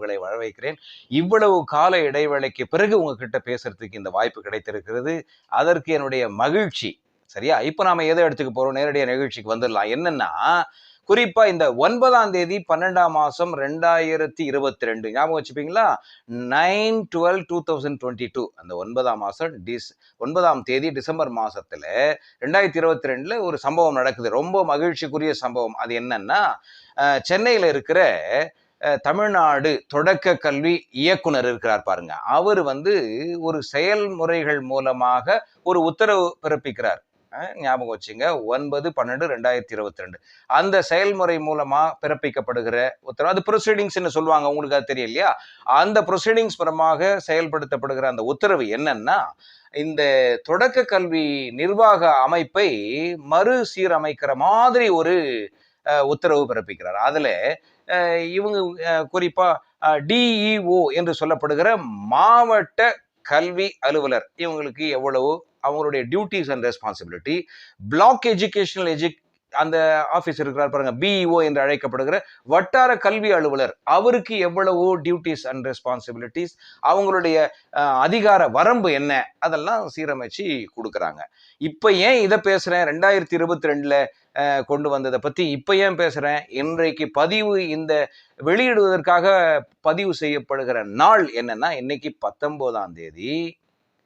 உங்களை வரவேற்கிறேன். இவ்வளவு கால இடைவேளைக்கு பிறகு உங்ககிட்ட பேசுறதுக்கு இந்த வாய்ப்பு கிடைத்திருக்கிறது. அதற்கு என்னுடைய மகிழ்ச்சி. சரியா? இப்ப நாம எதை எடுத்துக்க போறோம்? நேரடியா நிகழ்ச்சிக்கு வந்துடலாம். என்னன்னா, குறிப்பா இந்த 9ஆம் தேதி 12ஆம் மாசம் 2022 ஞாபகம் வச்சுப்பீங்களா? 9/12/2022 அந்த 9ஆம் மாசம் 9ஆம் தேதி டிசம்பர் மாசத்துல 2022ல ஒரு சம்பவம் நடக்குது. ரொம்ப மகிழ்ச்சிக்குரிய சம்பவம். அது என்னன்னா, சென்னையில இருக்கிற தமிழ்நாடு தொடக்க கல்வி இயக்குனர் இருக்கிறார் பாருங்க. அவர் ஒரு செயல்முறைகள் மூலமாக ஒரு உத்தரவு பிறப்பிக்கிறார். ஞாபகம் வச்சுங்க. 9/12/2022 அந்த செயல்முறை மூலமா பிறப்பிக்கப்படுகிற உத்தரவு. அது ப்ரொசீடிங்ஸ்ன்னு சொல்லுவாங்க. உங்களுக்கு அது தெரியும் இல்லையா? அந்த ப்ரொசீடிங்ஸ் மூலமாக செயல்படுத்தப்படுகிற அந்த உத்தரவு என்னன்னா, இந்த தொடக்க கல்வி நிர்வாக அமைப்பை மறுசீரமைக்கிற மாதிரி ஒரு உத்தரவு பிறப்பிக்கிறார். அதுல இவங்க குறிப்பா டிஇஓ என்று சொல்லப்படுகிற மாவட்ட கல்வி அலுவலர் இவங்களுக்கு எவ்வளவு அவங்களுடைய duties and responsibility, black educational அந்த ஆபீஸ் இருக்கிறார் பாருங்க, பிஇஓ என்று அழைக்கப்படுகிற வட்டார கல்வி அலுவலர், அவருக்கு எவ்வளவு டியூட்டிஸ் அண்ட் ரெஸ்பான்சிபிலிட்டிஸ், அவங்களுடைய அதிகார வரம்பு என்ன, அதெல்லாம் சீரமைச்சு கொடுக்குறாங்க. இப்ப ஏன் இதை பேசுறேன்? 2022ல கொண்டு வந்ததை பத்தி இப்ப ஏன் பேசுறேன்? இன்றைக்கு இந்த வெளியிடுவதற்காக பதிவு செய்யப்படுகிற நாள் என்னன்னா, இன்னைக்கு 19ஆம் தேதி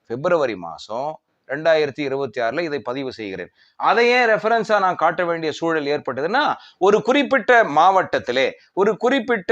பிப்ரவரி மாசம் 2026ல இதை பதிவு செய்கிறேன். அதை ஏன் ரெஃபரன்ஸா நான் காட்ட வேண்டிய சூழல் ஏற்பட்டதுன்னா, ஒரு குறிப்பிட்ட மாவட்டத்திலே ஒரு குறிப்பிட்ட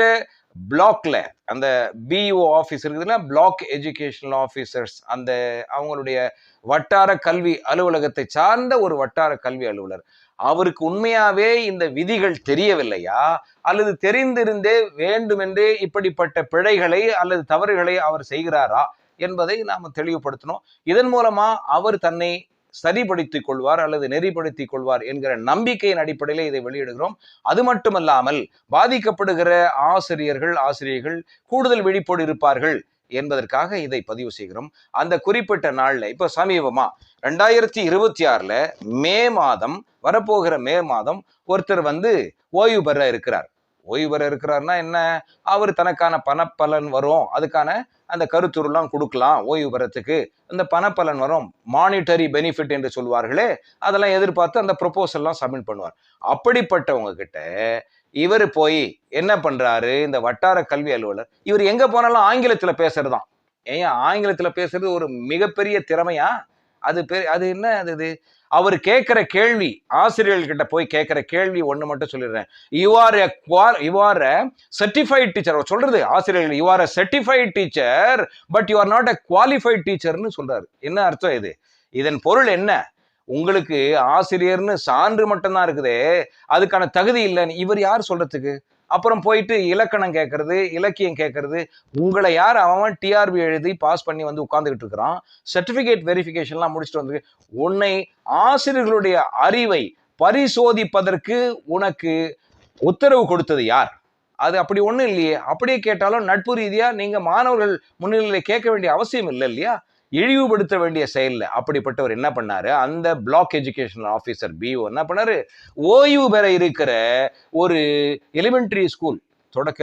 பிளாக்ல அந்த பிஇஓ ஆபீஸ் இருக்குதுன்னா, பிளாக் எஜுகேஷனல் ஆபீசர்ஸ், அந்த அவங்களுடைய வட்டார கல்வி அலுவலகத்தை சார்ந்த ஒரு வட்டார கல்வி அலுவலர், அவருக்கு உண்மையாவே இந்த விதிகள் தெரியவில்லையா, அல்லது தெரிந்திருந்தே வேண்டுமென்றே இப்படிப்பட்ட பிழைகளை அல்லது தவறுகளை அவர் செய்கிறாரா என்பதை நாம தெளிவுபடுத்தணும். இதன் மூலமா அவர் தன்னை சரிப்படுத்திக் கொள்வார் அல்லது நெறிப்படுத்திக் கொள்வார் என்கிற நம்பிக்கையின் அடிப்படையில இதை வெளியிடுகிறோம். அது மட்டுமல்லாமல் பாதிக்கப்படுகிற ஆசிரியர்கள் கூடுதல் விழிப்போடு இருப்பார்கள் என்பதற்காக இதை பதிவு செய்கிறோம். அந்த குறிப்பிட்ட நாள்ல இப்ப சமீபமா 2026ல மே மாதம், வரப்போகிற மே மாதம் ஒருத்தர் ஓய்வு பெற இருக்கிறார். ஓய்வு பெற இருக்கிறார்னா என்ன? அவர் தனக்கான பணப்பலன் வரும், அதுக்கான அந்த கருத்துருலாம் கொடுக்கலாம். ஓய்வு பெறத்துக்கு அந்த பணப்பலன் வரும், மானிட்டரி பெனிஃபிட் என்று சொல்வார்களே, அதெல்லாம் எதிர்பார்த்து அந்த ப்ரொபோசல்லாம் சப்மிட் பண்ணுவார். அப்படிப்பட்டவங்க கிட்ட இவர் போய் என்ன பண்றாரு? இந்த வட்டார கல்வி அலுவலர் இவர் எங்க போனாலும் ஆங்கிலத்துல பேசுறதுதான். ஏன் ஆங்கிலத்துல பேசுறது ஒரு மிகப்பெரிய திறமையா? அது என்ன அது? அவர் கேட்கிற கேள்வி, ஆசிரியர்கள்கிட்ட போய் கேட்கிற கேள்வி ஒண்ணு மட்டும் சொல்லிடுறேன். You are a certified teacher. சொல்றது ஆசிரியர்கள், you are a certified teacher but you are not a qualified டீச்சர்னு சொல்றாரு. என்ன அர்த்தம் இது? இதன் பொருள் என்ன? உங்களுக்கு ஆசிரியர்னு சான்று மட்டும்தான் இருக்குதே, அதுக்கான தகுதி இல்லைன்னு இவர் யார் சொல்றதுக்கு? அப்புறம் போயிட்டு இலக்கணம் கேட்கறது, இலக்கியம் கேட்கறது. உங்களை யார் அவன் டிஆர்பி எழுதி பாஸ் பண்ணி உட்கார்ந்துகிட்டு இருக்கிறான், சர்டிபிகேட் வெரிஃபிகேஷன்லாம் முடிச்சுட்டு வந்து உன்னை ஆசிரியர்களுடைய அறிவை பரிசோதிப்பதற்கு உனக்கு உத்தரவு கொடுத்தது யார்? அது அப்படி ஒண்ணும் இல்லையே. அப்படியே கேட்டாலும் நட்பு ரீதியா நீங்க மாணவர்கள் முன்னிலையில கேட்க வேண்டிய அவசியம் இல்லை இல்லையா? இழிவுபடுத்த வேண்டிய செயல்ல அப்படிப்பட்டவர் என்ன பண்ணாரு? அந்த பிளாக் எஜுகேஷனல் ஆபீசர் பிஓ என்ன பண்ணாரு? ஓய்வு பெற இருக்கிற ஒரு எலிமெண்டரி ஸ்கூல் தொடக்க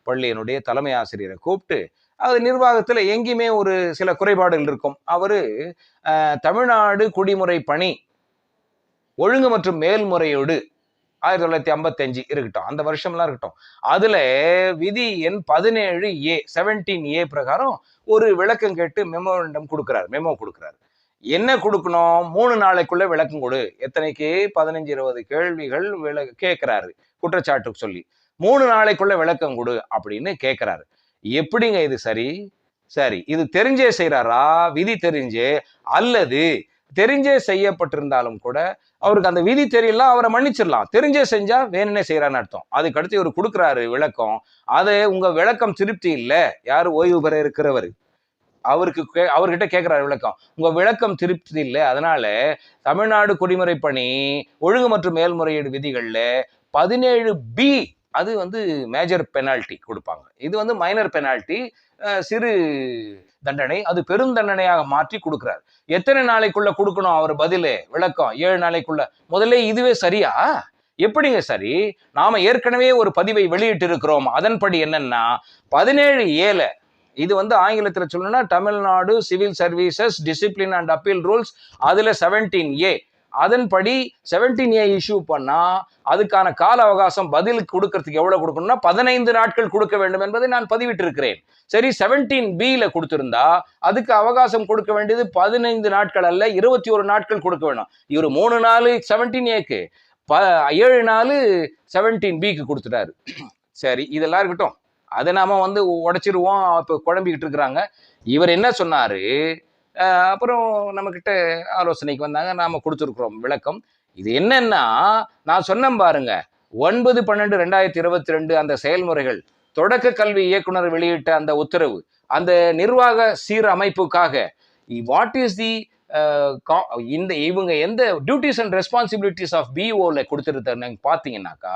பள்ளியினுடைய தலைமை ஆசிரியரை கூப்பிட்டு, அது நிர்வாகத்துல எங்கேயுமே ஒரு சில குறைபாடுகள் இருக்கும். அவரு தமிழ்நாடு குடிமுறை பணி ஒழுங்கு மற்றும் மேல்முறையோடு 1955 இருக்கட்டும், அந்த வருஷம்லாம் இருக்கட்டும், அதுல விதி எண் 17A பிரகாரம் ஒரு விளக்கம் கேட்டு மெமோ கொடுக்கிறார். என்ன கொடுக்கணும்? 3 நாளைக்குள்ள விளக்கம் கொடு. எத்தனைக்கு? 15-20 கேள்விகள் கேட்கிறாரு குற்றச்சாட்டு சொல்லி. 3 நாளைக்குள்ள விளக்கம் கொடு அப்படின்னு கேட்கிறாரு. எப்படிங்க இது சரி இது தெரிஞ்சே செய்யறாரா? விதி தெரிஞ்சே, அல்லது தெரிஞ்சே செய்யப்பட்டிருந்தாலும் கூட அவருக்கு அந்த விதி தெரியல, அவரை மன்னிச்சிடலாம். தெரிஞ்சே செஞ்சா வேணும்னே செய்யறான்னு அர்த்தம். அதுக்கடுத்து இவர் கொடுக்குறாரு விளக்கம். அது உங்க விளக்கம் திருப்தி இல்லை. யாரு? ஓய்வு பெற இருக்கிறவர். அவர்கிட்ட கேட்கிறாரு விளக்கம். உங்க விளக்கம் திருப்தி இல்லை, அதனால தமிழ்நாடு குடிமுறை பணி ஒழுங்கு மற்றும் மேல்முறையீடு விதிகள்ல 17B அது மேஜர் பெனால்டி கொடுப்பாங்க. இது மைனர் பெனால்டி, சிறு தண்டனை. அது பெரும் தண்டனையாக மாற்றி கொடுக்கிறார். எத்தனை நாளைக்குள்ள கொடுக்கணும் அவர் பதிலு விளக்கம்? 7 நாளைக்குள்ள. முதல்ல இதுவே சரியா? எப்படிங்க சரி? நாம ஏற்கனவே ஒரு பதிவை வெளியிட்டு இருக்கிறோம். அதன்படி என்னன்னா 17A இது வந்து ஆங்கிலத்துல சொல்லணும்னா Tamil Nadu civil services discipline and appeal rules, அதுல 17A. அதன்படி 17A இஷ்யூ பண்ணா அதுக்கான கால அவகாசம் பதில் கொடுக்கறதுக்கு எவ்வளவு கொடுக்கணும்னா 15 நாட்கள் கொடுக்க வேண்டும் என்பதை நான் பதிவிட்டு இருக்கிறேன். சரி, 17B கொடுத்திருந்தா அதுக்கு அவகாசம் கொடுக்க வேண்டியது 15 நாட்கள் அல்ல, 21 நாட்கள் கொடுக்க வேணும். இவர் 3 நாள் 17Aக்கு, 7 நாள் 17Bக்கு கொடுத்துட்டாரு. சரி, இதெல்லாம் இருக்கட்டும், அதை நாம வந்து உடைச்சிருவோம். இப்போ குழம்பிக்கிட்டு இருக்கிறாங்க. இவர் என்ன சொன்னாரு? அப்புறம் நம்ம கிட்ட ஆலோசனைக்கு வந்தாங்க, நாம கொடுத்துருக்குறோம் விளக்கம். இது என்னன்னா, நான் சொன்னேன் பாருங்க, 9/12/2022 அந்த செயல்முறைகள், தொடக்க கல்வி இயக்குனர் வெளியிட்ட அந்த உத்தரவு, அந்த நிர்வாக சீரமைப்புக்காக வாட் இஸ் தி இந்த இவங்க எந்த டியூட்டிஸ் அண்ட் ரெஸ்பான்சிபிலிட்டிஸ் ஆஃப் பிஓல கொடுத்துருந்தாங்க பாத்தீங்கன்னாக்கா,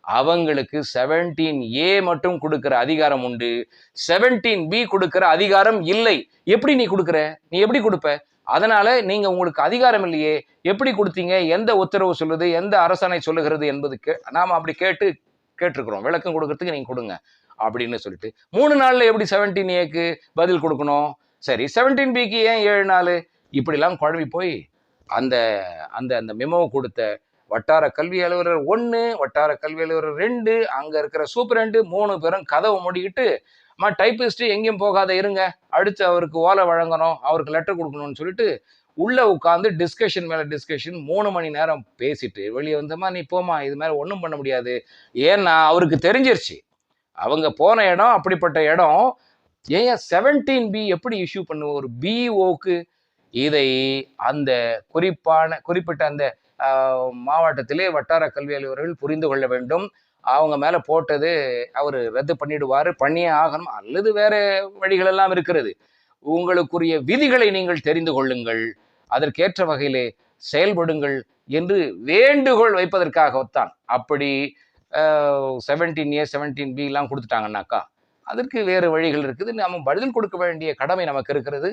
அவங்களுக்கு 17A மட்டும் கொடுக்கிற அதிகாரம் உண்டு, 17B கொடுக்கிற அதிகாரம் இல்லை. எப்படி நீ கொடுக்கிற? நீ எப்படி கொடுப்ப? அதனால நீங்க உங்களுக்கு அதிகாரம் இல்லையே, எப்படி கொடுத்தீங்க? எந்த உத்தரவு சொல்லுது, எந்த அரசாணை சொல்லுகிறது என்பதுக்கு நாம அப்படி கேட்டிருக்கிறோம். விளக்கம் கொடுக்கறதுக்கு நீங்க கொடுங்க அப்படின்னு சொல்லிட்டு 3 நாள்ல எப்படி 17Aக்கு பதில் கொடுக்கணும்? சரி, 17Bக்கு ஏன் 7 நாள்? இப்படிலாம் குழம்பி போய் அந்த அந்த அந்த மெமோ கொடுத்த வட்டார கல்வி அலுவலர் 1, வட்டார கல்வி அலுவலர் 2, அங்க இருக்கிற சூப்பரண்டு 3 பேரும் கதவை மூடிக்கிட்டு, டைப்பிஸ்ட் எங்கேயும் போகாத இருங்க, அடுத்து அவருக்கு ஓலை வழங்கணும், அவருக்கு லெட்டர் கொடுக்கணும்னு சொல்லிட்டு உள்ள உட்காந்து டிஸ்கஷன் மேல டிஸ்கஷன் 3 மணி நேரம் பேசிட்டு வெளியே வந்தமா, நீ போமா, இது மேல ஒன்றும் பண்ண முடியாது. ஏன்னா அவருக்கு தெரிஞ்சிருச்சு அவங்க போன இடம் அப்படிப்பட்ட இடம். ஏன் 17B எப்படி இஷ்யூ பண்ணுவோம் ஒரு பிஓக்கு? இதை அந்த குறிப்பிட்ட அந்த மாவட்டத்திலே வட்டார கல்வி அலுவலர்கள் புரிந்து கொள்ள வேண்டும். அவங்க மேல போட்டது அவர் ரத்து பண்ணிடுவாரு, பண்ணியே ஆகணும், அல்லது வேற வழிகள் எல்லாம் இருக்கிறது. உங்களுக்குரிய விதிகளை நீங்கள் தெரிந்து கொள்ளுங்கள், அதற்கேற்ற வகையிலே செயல்படுங்கள் என்று வேண்டுகோள் வைப்பதற்காகத்தான். அப்படி 17A 17B எல்லாம் கொடுத்துட்டாங்கன்னாக்கா அதற்கு வேறு வழிகள் இருக்குது. நாம பதில் கொடுக்க வேண்டிய கடமை நமக்கு இருக்கிறது.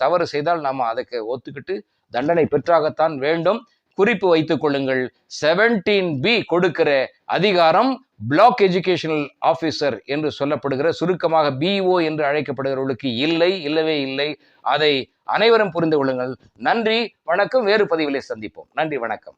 தவறு செய்தால் நாம அதுக்கு ஒத்துக்கிட்டு தண்டனை பெற்றாகத்தான் வேண்டும். குறிப்பு வைத்துக் கொள்ளுங்கள், 17B கொடுக்கிற அதிகாரம் பிளாக் எஜுகேஷனல் ஆபீசர் என்று சொல்லப்படுகிற, சுருக்கமாக BO என்று அழைக்கப்படுகிறவர்களுக்கு இல்லை, இல்லவே இல்லை. அதை அனைவரும் புரிந்து கொள்ளுங்கள். நன்றி, வணக்கம். வேறு பதிவிலே சந்திப்போம். நன்றி, வணக்கம்.